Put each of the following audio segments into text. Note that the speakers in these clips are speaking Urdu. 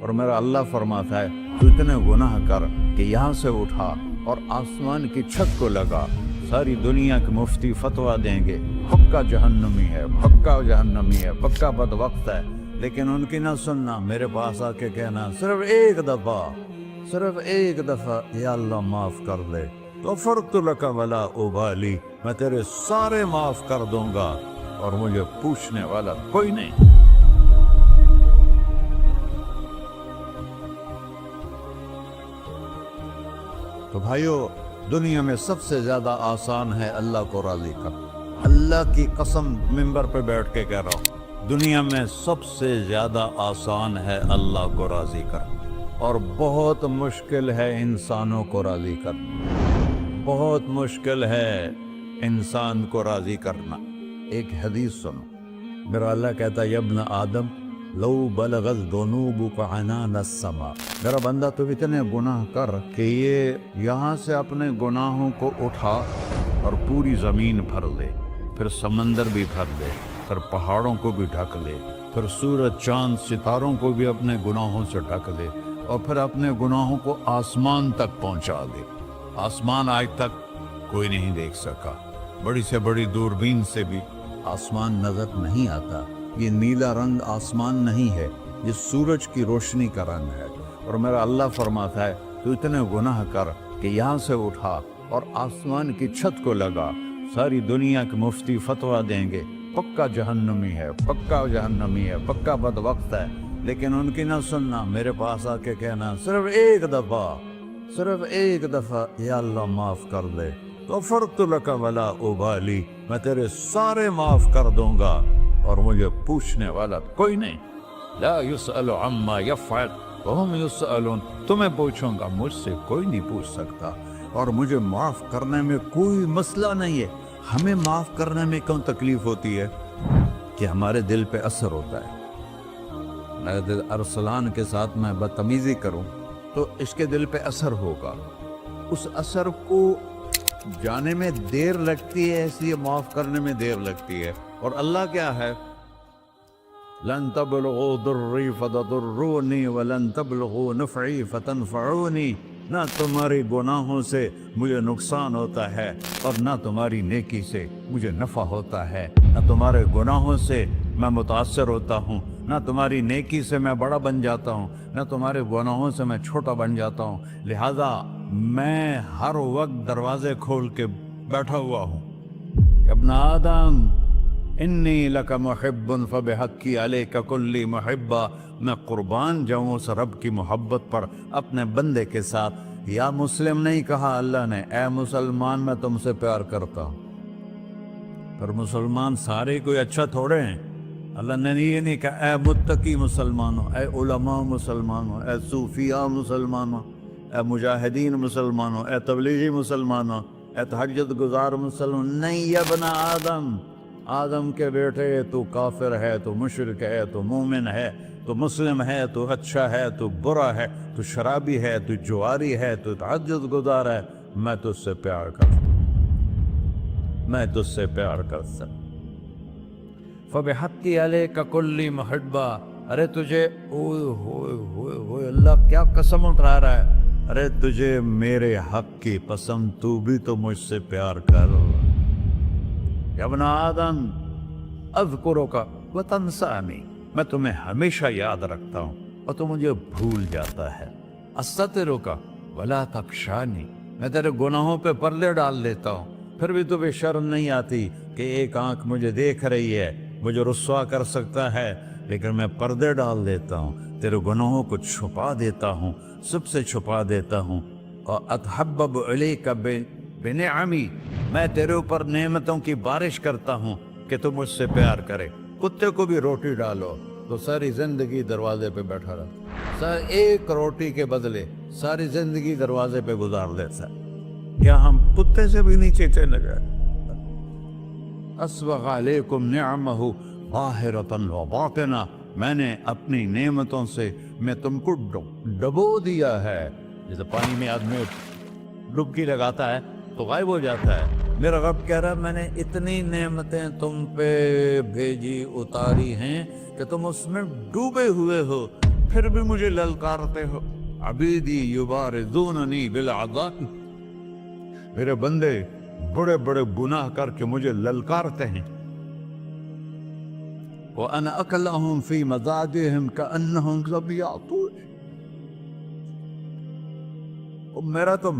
اور میرا اللہ فرماتا ہے تو اتنے گناہ کر کہ یہاں سے اٹھا اور آسمان کی چھت کو لگا، ساری دنیا کے مفتی فتویٰ دیں گے پکا جہنمی ہے، پکا جہنمی ہے، پکا بدبخت ہے، لیکن ان کی نہ سننا، میرے پاس آ کے کہنا صرف ایک دفعہ یا اللہ معاف کر دے، غفرت لک ولا ابالی، میں تیرے سارے معاف کر دوں گا اور مجھے پوچھنے والا کوئی نہیں۔ تو بھائیو، دنیا میں سب سے زیادہ آسان ہے اللہ کو راضی کرنا، اللہ کی قسم ممبر پہ بیٹھ کے کہہ رہا ہوں، دنیا میں سب سے زیادہ آسان ہے اللہ کو راضی کرنا، اور بہت مشکل ہے انسانوں کو راضی کرنا، بہت مشکل ہے انسان کو راضی کرنا۔ ایک حدیث سنو، میرا اللہ کہتا ہے یا ابن آدم لو بلغت ذنوبک عنان السماء، میرا بندہ تو اتنے گناہ کر کہ یہ یہاں سے اپنے گناہوں کو اٹھا اور پوری زمین بھر دے، پھر سمندر بھی بھر دے، پھر پہاڑوں کو بھی ڈھک لے، پھر سورج چاند ستاروں کو بھی اپنے گناہوں سے ڈھک دے، اور پھر اپنے گناہوں کو آسمان تک پہنچا دے۔ آسمان آج تک کوئی نہیں دیکھ سکا، بڑی سے بڑی دوربین سے بھی آسمان نظر نہیں آتا۔ یہ نیلا رنگ آسمان نہیں ہے، یہ سورج کی روشنی کا رنگ ہے۔ اور میرا اللہ فرماتا ہے تو اتنے گناہ کر کہ یہاں سے اٹھا اور آسمان کی چھت کو لگا، ساری دنیا کے مفتی فتویٰ دیں گے پکا جہنمی ہے، پکا جہنمی ہے، پکا بدبخت ہے، لیکن ان کی نہ سننا، میرے پاس آ کے کہنا صرف ایک دفعہ یا اللہ معاف کر دے، غفرت لک ولا ابالی، میں تیرے سارے معاف کر دوں گا اور مجھے پوچھنے والا کوئی نہیں۔ لا يسأل عما يفعل وهم يسألون، تمہیں پوچھوں گا، مجھ سے کوئی نہیں پوچھ سکتا، اور مجھے معاف کرنے میں کوئی مسئلہ نہیں ہے۔ ہمیں معاف کرنے میں کیوں تکلیف ہوتی ہے؟ کہ ہمارے دل پہ اثر ہوتا ہے۔ میرے دل ارسلان کے ساتھ میں بدتمیزی کروں تو اس کے دل پہ اثر ہوگا، اس اثر کو جانے میں دیر لگتی ہے، اس لیے معاف کرنے میں دیر لگتی ہے۔ اور اللہ کیا ہے؟ لن تبلغوا ضری فتضرونی ولن تبلغوا نفعی فتنفعونی، نہ تمہاری گناہوں سے مجھے نقصان ہوتا ہے اور نہ تمہاری نیکی سے مجھے نفع ہوتا ہے، نہ تمہارے گناہوں سے میں متاثر ہوتا ہوں، نہ تمہاری نیکی سے میں بڑا بن جاتا ہوں، نہ تمہارے گناہوں سے میں چھوٹا بن جاتا ہوں، لہذا میں ہر وقت دروازے کھول کے بیٹھا ہوا ہوں۔ ابن آدم انی لک محب فبحقی علیک کلی محبہ، میں قربان جاؤں اس رب کی محبت پر اپنے بندے کے ساتھ۔ یا مسلم نہیں کہا اللہ نے، اے مسلمان میں تم سے پیار کرتا ہوں۔ پر مسلمان سارے کوئی اچھا تھوڑے ہیں، اللہ نے یہ نہیں کہا اے متقی مسلمانوں، اے علماء مسلمانوں، اے صوفیاء مسلمانوں، اے مجاہدین مسلمانوں، اے تبلیغی مسلمانوں، اے تہجد گزار مسلمان، نہیں یا ابن آدم، آدم کے بیٹے، تو کافر ہے، تو مشرک ہے، تو مومن ہے، تو مسلم ہے، تو اچھا ہے، تو برا ہے، تو شرابی ہے، تو جواری ہے، تو تہجد گزار ہے، میں تجھ سے پیار کرتا ہوں، میں تجھ سے پیار کرتا ہوں۔ فبحقی علیک کلی محبہ، ارے تجھے اوئے ہوئے ہوئے ہوئے، اللہ کیا قسم اٹھا رہا ہے، ارے تجھے میرے حق کی پسند، تو بھی تو مجھ سے پیار کر۔ یا ابن آدم اذکرک وتنسانی، میں تمہیں ہمیشہ یاد رکھتا ہوں اور تو مجھے بھول جاتا ہے۔ استترک ولا تخشانی، میں تیرے گناہوں پہ پردے ڈال دیتا ہوں، پھر بھی تمہیں شرم نہیں آتی کہ ایک آنکھ مجھے دیکھ رہی ہے، مجھے رسوا کر سکتا ہے، لیکن میں پردے ڈال دیتا ہوں، تیرے گناہوں کو چھپا دیتا ہوں، سب سے چھپا دیتا ہوں۔ اور اتحبب الیک بنعمی، میں تیرے اوپر نعمتوں کی بارش کرتا ہوں کہ تو مجھ سے پیار کرے۔ کتے کو بھی روٹی ڈالو تو ساری زندگی دروازے پہ بیٹھا رہتا، ایک روٹی کے بدلے ساری زندگی دروازے پہ گزار دیتا ہے۔ کیا ہم کتے سے بھی نیچے چلے گئے؟ اسبغ علیکم نعمہ ظاہرۃ و باطنہ، میں نے اپنی نعمتوں سے میں تم کو ڈبو دیا ہے، جیسے پانی میں آدمی ڈبکی لگاتا ہے تو غائب ہو جاتا ہے۔ میرا رب کہہ رہا ہے میں نے اتنی نعمتیں تم پہ بھیجی، اتاری ہیں کہ تم اس میں ڈوبے ہوئے ہو، پھر بھی مجھے للکارتے ہو. عبیدی یبارزوننی بالعذاب، میرے بندے بڑے بڑے گناہ کر کے مجھے للکارتے ہیں. وَأَنَا أَكْلَهُمْ فِي مَضَاجِعِهِمْ كَأَنَّهُمْ ظَبِيَّةٌ. میرا تو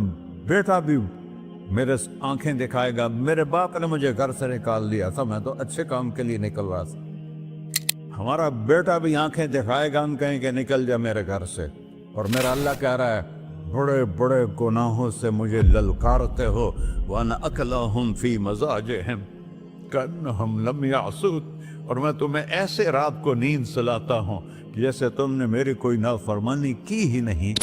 بیٹا بھی میرے آنکھیں دکھائے گا. میرے باپ نے مجھے گھر سے نکال دیا تھا، میں تو اچھے کام کے لیے نکل رہا تھا. ہمارا بیٹا بھی آنکھیں دکھائے گا، ہم کہیں کہ نکل جا میرے گھر سے. اور میرا اللہ کہہ رہا ہے بڑے بڑے گناہوں سے مجھے للکارتے ہو. وَأَنَا أَكْلَهُمْ فِي مَضَاجِعِهِمْ كَأَنَّهُمْ لَمْ يَعْصُونِ. اور میں تمہیں ایسے رات کو نیند سلاتا ہوں جیسے تم نے میری کوئی نافرمانی کی ہی نہیں.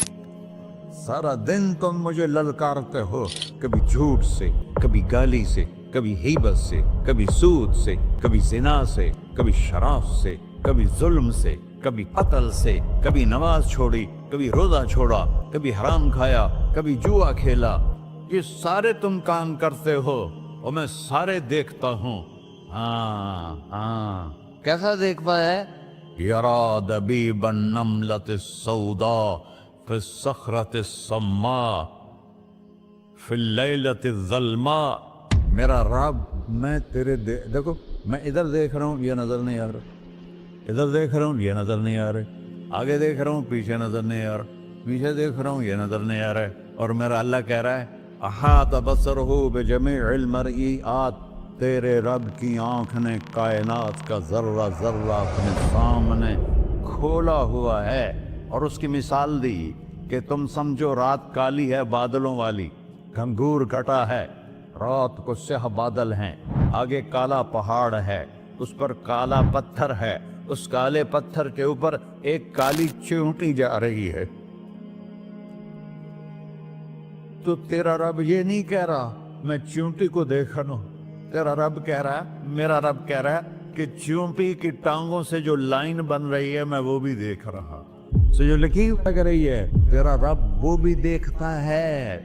سارا دن تم مجھے للکارتے ہو، کبھی جھوٹ سے، کبھی گالی سے، کبھی غیبت سے، کبھی سود سے، کبھی زنا سے، کبھی شراب سے، کبھی ظلم سے، کبھی قتل سے، کبھی نماز چھوڑی، کبھی روزہ چھوڑا، کبھی حرام کھایا، کبھی جوا کھیلا. یہ سارے تم کام کرتے ہو اور میں سارے دیکھتا ہوں. کیسا دیکھ پایا ہے؟ یرا دبیب النملۃ السوداء فی الصخرۃ الصماء فی اللیلۃ الظلماء. میرا رب میں تیرے دیکھو، میں ادھر دیکھ رہا ہوں یہ نظر نہیں آ رہا، ادھر دیکھ رہا ہوں یہ نظر نہیں آ رہے، آگے دیکھ رہا ہوں پیچھے نظر نہیں آ رہا، پیچھے دیکھ رہا ہوں یہ نظر نہیں آ رہا ہے. اور میرا اللہ کہہ رہا ہے احاط بصرہ بجمیع المرئیات. تیرے رب کی آنکھ نے کائنات کا ذرہ ذرہ اپنے سامنے کھولا ہوا ہے. اور اس کی مثال دی کہ تم سمجھو رات کالی ہے بادلوں والی، گھنگور کٹا ہے، رات کو سیاہ بادل ہیں، آگے کالا پہاڑ ہے، اس پر کالا پتھر ہے، اس کالے پتھر کے اوپر ایک کالی چیونٹی جا رہی ہے. تو تیرا رب یہ نہیں کہہ رہا میں چیونٹی کو دیکھ رہا ہوں. تیرا رب کہہ رہا ہے، میرا رب کہہ رہا ہے کہ چیونٹی کی ٹانگوں سے جو لائن بن رہی ہے میں وہ بھی دیکھ رہا. جو لکیر لگ رہی ہے تیرا رب وہ بھی دیکھتا ہے.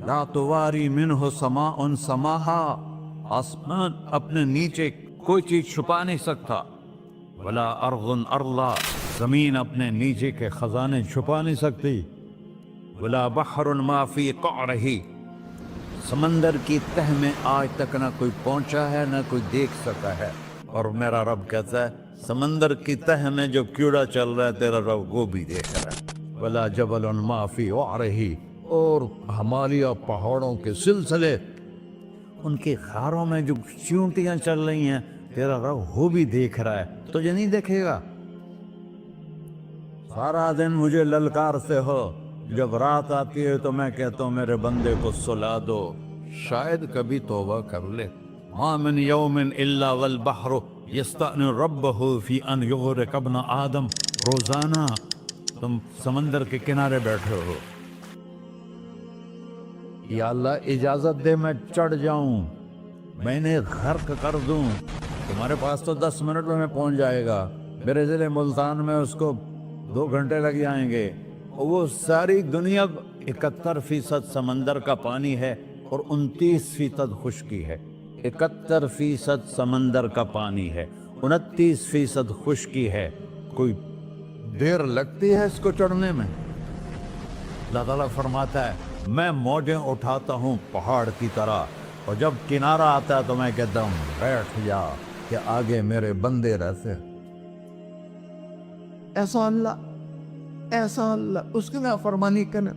لا تواری منہ سماء سماہا. آسمان اپنے نیچے کوئی چیز چھپا نہیں سکتا. ولا ارض ارضا. زمین اپنے نیچے کے خزانے چھپا نہیں سکتی. ولا بحر ما فی قعرہ. سمندر کی تہ میں آج تک نہ کوئی پہنچا ہے نہ کوئی دیکھ سکا ہے. اور میرا رب کہتا ہے سمندر کی تہ میں جو کیڑا چل رہا ہے تیرا رب وہ بھی دیکھ رہا ہے. ولا جبل ما فی وعرہ. اور ہمالیہ پہاڑوں کے سلسلے، ان کی غاروں میں جو چیونٹیاں چل رہی ہیں تیرا رب وہ بھی دیکھ رہا ہے. تجھے نہیں دیکھے گا؟ سارا دن مجھے للکارتے ہو، جب رات آتی ہے تو میں کہتا ہوں میرے بندے کو سلا دو، شاید کبھی توبہ کر لے. ما من یوم الا والبحر یستأن ربہ فی ان یغرق ابن آدم. روزانہ تم سمندر کے کنارے بیٹھے ہو، یا اللہ اجازت دے میں چڑھ جاؤں، میں نے غرق کر دوں. تمہارے پاس تو 10 منٹ میں پہنچ جائے گا، میرے ضلع ملتان میں اس کو 2 گھنٹے لگ جائیں گے. وہ ساری دنیا 71% سمندر کا پانی ہے اور 29% خشکی ہے. 71% سمندر کا پانی ہے، 29% خشکی ہے. کوئی دیر لگتی ہے اس کو چڑھنے میں؟ اللہ تعالیٰ فرماتا ہے میں موجیں اٹھاتا ہوں پہاڑ کی طرح، اور جب کنارہ آتا ہے تو میں کہتا ہوں بیٹھ جا کہ آگے میرے بندے رہتے. ایسا اللہ اس کی نافرمانی کرنا.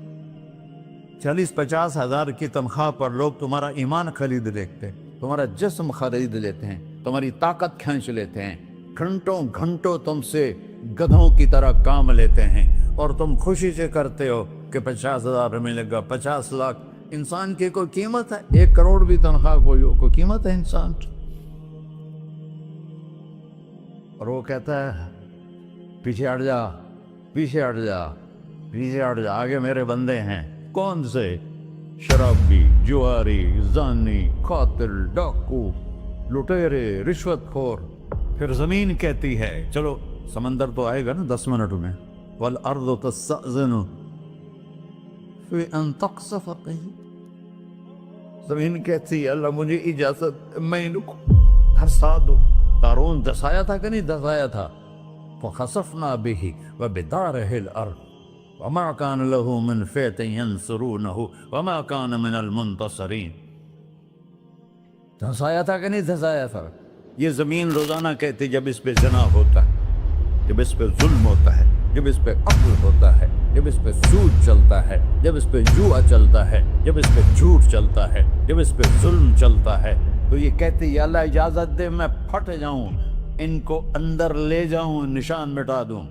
40-50 ہزار کی تنخواہ پر لوگ تمہارا ایمان خرید لیتے ہیں، تمہارا جسم خرید لیتے ہیں، تمہاری طاقت کھینچ لیتے ہیں، گھنٹوں گھنٹوں تم سے گدھوں کی طرح کام لیتے ہیں، اور تم خوشی سے کرتے ہو کہ 50,000 ملے گا، 50 لاکھ. انسان کی کوئی قیمت ہے؟ 1 کروڑ بھی تنخواہ کوئی قیمت ہے انسان؟ اور وہ کہتا ہے پیچھے ہٹ جا، پیچھے ہٹ جا، پیچھے ہٹ جا، آگے میرے بندے ہیں. کون سے؟ شرابی، جواری، زانی، قاتل، ڈاکو، لٹیرے، رشوت خور. پھر زمین کہتی ہے چلو سمندر تو آئے گا نا 10 منٹ میں. والارض تستأذن فی ان تقصف قیل. زمین کہتی ہے اللہ مجھے اجازت، میں ان کو دھسا دو. قارون دسایا تھا کہ نہیں دسایا تھا؟ فخسفنا به وبداره الأرض وما كان له من فئة ينصرونه وما كان من المنتصرين. دھنسایا تھا کہ نہیں دھنسایا تھا؟ یہ زمین روزانہ کہتی جب اس پہ زنا ہوتا ہے، جب اس پہ ظلم ہوتا ہے، جب اس پہ قتل ہوتا ہے، جب اس پہ سود چلتا ہے، جب اس پہ جوا چلتا ہے، جب اس پہ جھوٹ چلتا ہے، جب اس پہ ظلم چلتا ہے، تو یہ کہتے یا اللہ اجازت دے میں پھٹ جاؤں، ان کو اندر لے جاؤں، نشان مٹا دوں.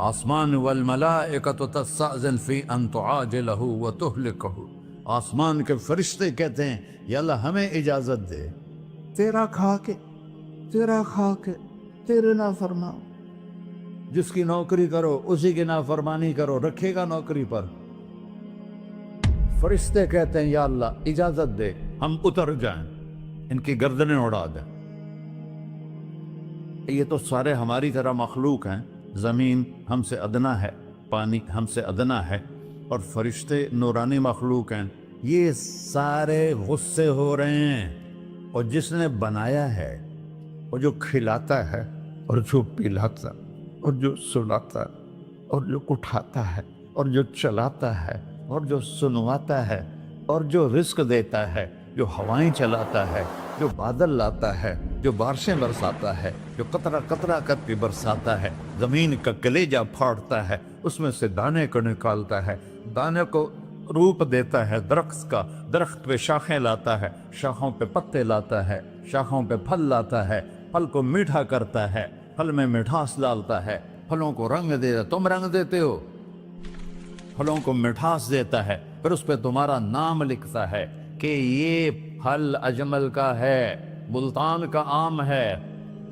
آسمان والملائکۃ تستأذن فی ان تعاجلہ وتہلکہ. آسمان کے فرشتے کہتے ہیں یا اللہ ہمیں اجازت دے، تیرا کھا کے تیرے نافرمان، جس کی نوکری کرو اسی کی نافرمانی کرو، رکھے گا نوکری پر. فرشتے کہتے ہیں یا اللہ اجازت دے ہم اتر جائیں، ان کی گردنیں اڑا دیں. یہ تو سارے ہماری طرح مخلوق ہیں، زمین ہم سے ادنا ہے، پانی ہم سے ادنا ہے، اور فرشتے نورانی مخلوق ہیں. یہ سارے غصے ہو رہے ہیں، اور جس نے بنایا ہے، اور جو کھلاتا ہے، اور جو پلاتا، اور جو سلاتا، اور جو اٹھاتا ہے، اور جو چلاتا ہے، اور جو سنواتا ہے، اور جو رزق دیتا ہے، جو ہوائیں چلاتا ہے، جو بادل لاتا ہے، جو بارشیں برساتا ہے، جو قطرہ قطرہ کر کے برساتا ہے، زمین کا کلیجہ پھاڑتا ہے، اس میں سے دانے کو نکالتا ہے، دانے کو روپ دیتا ہے درخت کا، درخت پہ شاخیں لاتا ہے، شاخوں پہ پتے لاتا ہے، شاخوں پہ پھل لاتا ہے، پھل کو میٹھا کرتا ہے، پھل میں مٹھاس ڈالتا ہے، پھلوں کو رنگ دیتا ہے. تم رنگ دیتے ہو، پھلوں کو مٹھاس دیتا ہے، پھر اس پہ تمہارا نام لکھتا ہے کہ یہ پھل اجمل کا ہے، ملتان کا آم ہے،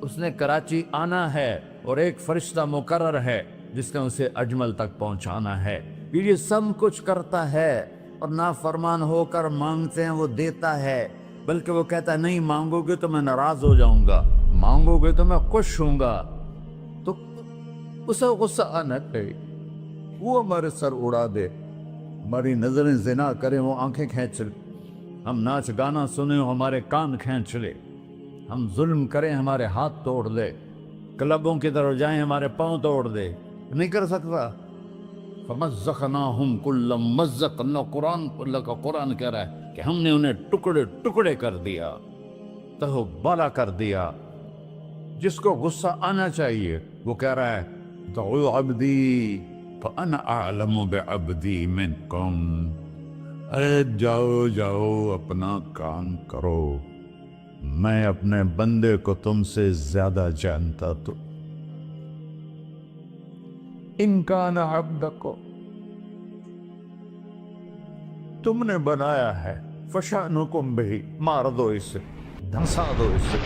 اس نے کراچی آنا ہے، اور ایک فرشتہ مقرر ہے جس نے اسے اجمل تک پہنچانا ہے. یہ سب کچھ کرتا ہے، اور نافرمان ہو کر مانگتے ہیں وہ دیتا ہے، بلکہ وہ کہتا ہے نہیں مانگو گے تو میں ناراض ہو جاؤں گا، مانگو گے تو میں خوش ہوں گا. تو اسے غصہ آنا چاہیے، وہ ہمارے سر اڑا دے، ہماری نظریں زنا کریں وہ آنکھیں کھینچ لے، ہم ناچ گانا سنیں ہمارے کان کھینچ لے، ہم ظلم کریں ہمارے ہاتھ توڑ دے، کلبوں کی طرف جائیں ہمارے پاؤں توڑ دے. نہیں کر سکتا. فَمَزَّقْنَاهُمْ كُلَّ مُمَزَّقٍ. اللہ کا قرآن کہہ رہا ہے کہ ہم نے انہیں ٹکڑے ٹکڑے کر دیا، تہو بالا کر دیا. جس کو غصہ آنا چاہیے وہ کہہ رہا ہے دعوا عبدی فأنا أعلم بعبدی منکم. ارے جاؤ جاؤ اپنا کام کرو، میں اپنے بندے کو تم سے زیادہ جانتا. تو ان کان عبدکم، تم نے بنایا ہے، فشانکم بہ، مار دو اسے، دھنسا دو اسے،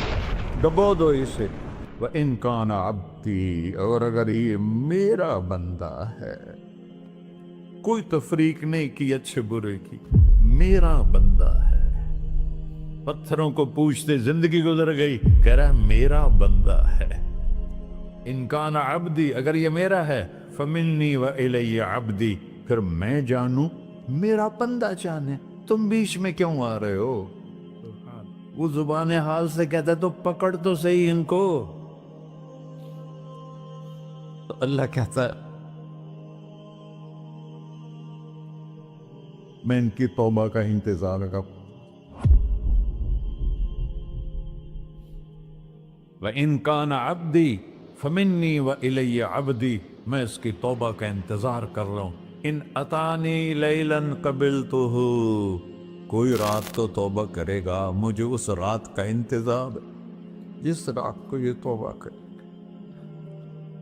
ڈبو دو اسے. وَإِن كَانَ عَبْدِي، اور اگر یہ میرا بندہ ہے، کوئی تفریق نہیں کی اچھے برے کی، میرا بندہ ہے. پتھروں کو پوچھتے زندگی گزر گئی، کہہ رہا ہے میرا بندہ ہے. ان کان عبدی، اگر یہ میرا ہے، فمنی وإلی عبدی، پھر میں جانوں میرا بندہ جانے. تم بیچ میں کیوں آ رہے ہو؟ وہ زبان حال سے کہتا ہے تو پکڑ تو صحیح ان کو. تو اللہ کہتا ہے میں ان کی توبہ کا انتظار کروں. وَإِن كَانَ عَبْدِي فَمِنِّي وَإِلَيَّ عَبْدِي، میں اس کی توبہ کا انتظار کر رہا ہوں. ان اتانی لیلاً قبلتہ، کوئی رات تو توبہ کرے گا، مجھے اس رات کا انتظار ہے جس رات کو یہ توبہ کرے.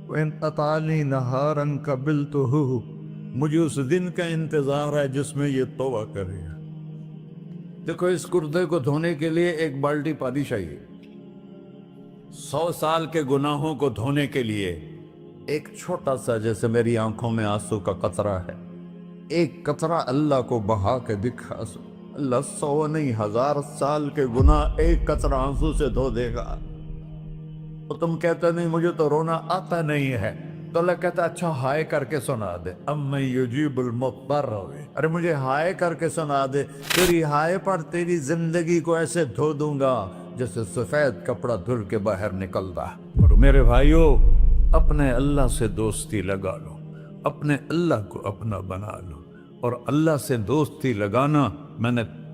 وَإِنْ أَطَانِي نَهَارًا قَبِلْتُهُ، مجھے اس دن کا انتظار ہے جس میں یہ توبہ کرے گا. دیکھو اس کردے کو دھونے کے لیے ایک بالٹی پانی چاہیے. 100 سال کے گناہوں کو دھونے کے لیے ایک چھوٹا سا، جیسے میری آنکھوں میں آنسو کا قطرہ ہے، ایک قطرہ اللہ کو بہا کے دکھا، اللہ 100 نہیں 1000 سال کے گناہ ایک قطرہ آنسو سے دھو دے گا. تو تم کہتے نہیں مجھے تو رونا آتا نہیں ہے، تو اللہ کہتا اچھا ہائے کر کے سنا دے. اَمَّن يُجِيبُ الْمُضْطَرَّ، ارے مجھے ہائے کر کے سنا دے، تیری ہائے پر تیری زندگی کو ایسے دھو دوں گا جیسے سفید کپڑا دھل کے باہر نکلتا. میرے بھائیو، اپنے اللہ سے دوستی لگا لو، اپنے اللہ کو اپنا بنا لو۔ اور اللہ سے دوستی لگانا،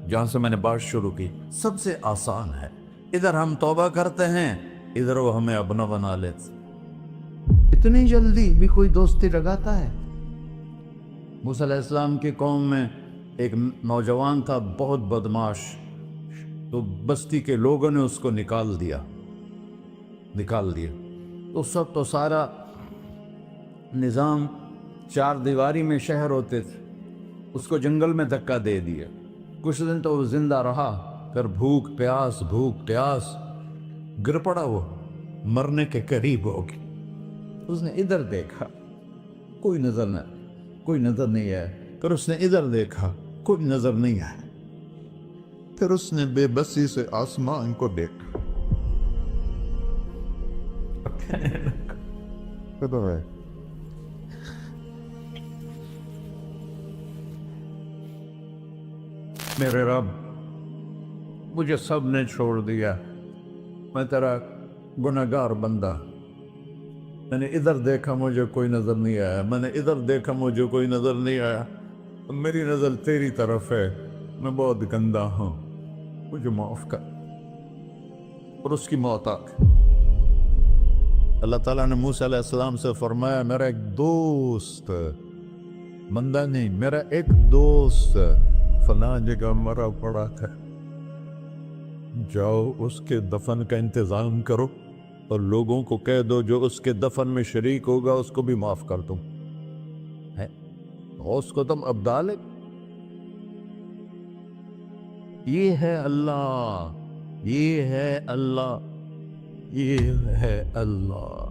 جہاں سے میں نے بات شروع کی، سب سے آسان ہے۔ ادھر ہم توبہ کرتے ہیں، ادھر وہ ہمیں اپنا بنا لیتے۔ اتنی جلدی بھی کوئی دوستی لگاتا ہے؟ موسیٰ علیہ السلام کی قوم میں ایک نوجوان تھا، بہت بدماش، تو بستی کے لوگوں نے اس کو نکال دیا۔ تو سارا نظام چار دیواری میں شہر ہوتے تھے، اس کو جنگل میں دھکا دے دیا۔ کچھ دن تو وہ زندہ رہا، پھر بھوک پیاس گر پڑا، وہ مرنے کے قریب ہو گیا۔ اس نے ادھر دیکھا، کوئی نظر نہیں آیا۔ پھر اس نے ادھر دیکھا، کوئی نظر نہیں آیا۔ پھر اس نے بے بسی سے آسمان کو دیکھا۔ میرے رب، مجھے سب نے چھوڑ دیا، میں تیرا گنہگار بندہ۔ میں نے ادھر دیکھا، مجھے کوئی نظر نہیں آیا، میں نے ادھر دیکھا، مجھے کوئی نظر نہیں آیا۔ میری نظر تیری طرف ہے، میں بہت گندا ہوں، مجھے معاف کر۔ اور اس کی موت آ گئی۔ اللہ تعالیٰ نے موسیٰ علیہ السلام سے فرمایا، میرا ایک دوست، بندہ نہیں، میرا ایک دوست فلاں جگہ مرا پڑا ہے، جاؤ اس کے دفن کا انتظام کرو اور لوگوں کو کہہ دو جو اس کے دفن میں شریک ہوگا اس کو بھی معاف کر دوں۔ اس کو تم ابدال ہے۔ یہ ہے اللہ، یہ ہے اللہ، یہ ہے اللہ۔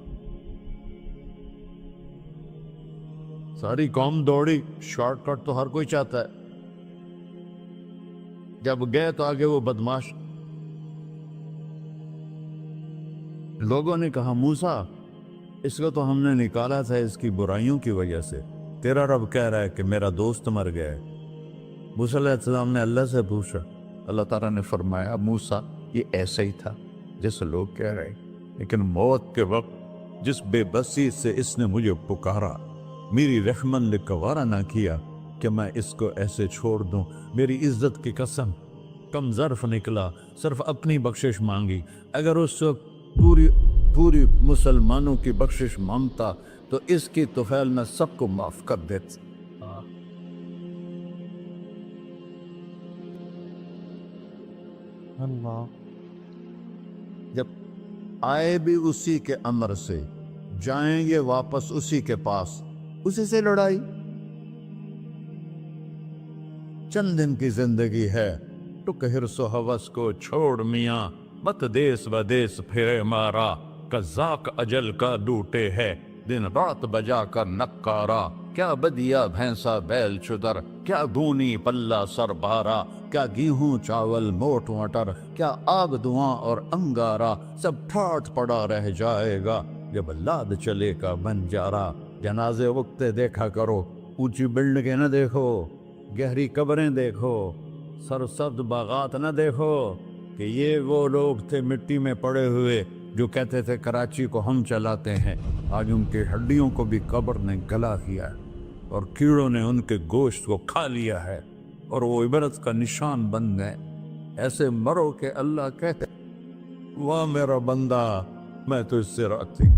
ساری قوم دوڑی، شارٹ کٹ تو ہر کوئی چاہتا ہے۔ جب گئے تو آگے وہ بدماش، لوگوں نے کہا موسیٰ، اس کو تو ہم نے نکالا تھا اس کی برائیوں کی وجہ سے، تیرا رب کہہ رہا ہے کہ میرا دوست مر گیا ہے۔ موسیٰ علیہ السلام نے اللہ سے پوچھا، اللہ تعالیٰ نے فرمایا موسیٰ یہ ایسا ہی تھا جیسے لوگ کہہ رہے، لیکن موت کے وقت جس بے بسی سے اس نے مجھے پکارا، میری رحمت نے گوارا نہ کیا کہ میں اس کو ایسے چھوڑ دوں۔ میری عزت کی قسم، کم ظرف نکلا، صرف اپنی بخشش مانگی۔ اگر اس وقت پوری مسلمانوں کی بخشش مانگتا تو اس کی طفیل میں سب کو معاف کر دیتا۔ اللہ جب آئے بھی اسی کے امر سے، جائیں گے واپس اسی کے پاس، اسی سے لڑائی۔ چند دن کی زندگی ہے، تو حرص و ہوس کو چھوڑ میاں، مت دیس بدیس پھرے مارا، قذاق اجل کا ڈوٹے ہے، دن رات بجا کر نکارا۔ کیا بدیا بھینسا بیل چدر، کیا گونی پلہ سر بارا، کیا گیہوں چاول موٹ مٹر، کیا آگ دھواں اور انگارا، سب ٹھاٹ پڑا رہ جائے گا جب لاد چلے کا بنجارا۔ جنازے وقتے دیکھا کرو، اونچی بلڈنگیں نہ دیکھو، گہری قبریں دیکھو، سرسبز باغات نہ دیکھو کہ یہ وہ لوگ تھے مٹی میں پڑے ہوئے جو کہتے تھے کراچی کو ہم چلاتے ہیں۔ آج ان کی ہڈیوں کو بھی قبر نے گلا کیا ہے اور کیڑوں نے ان کے گوشت کو کھا لیا ہے اور وہ عبرت کا نشان بن گئے۔ ایسے مرو کہ اللہ کہتے واہ میرا بندہ، میں تو اس سے راضی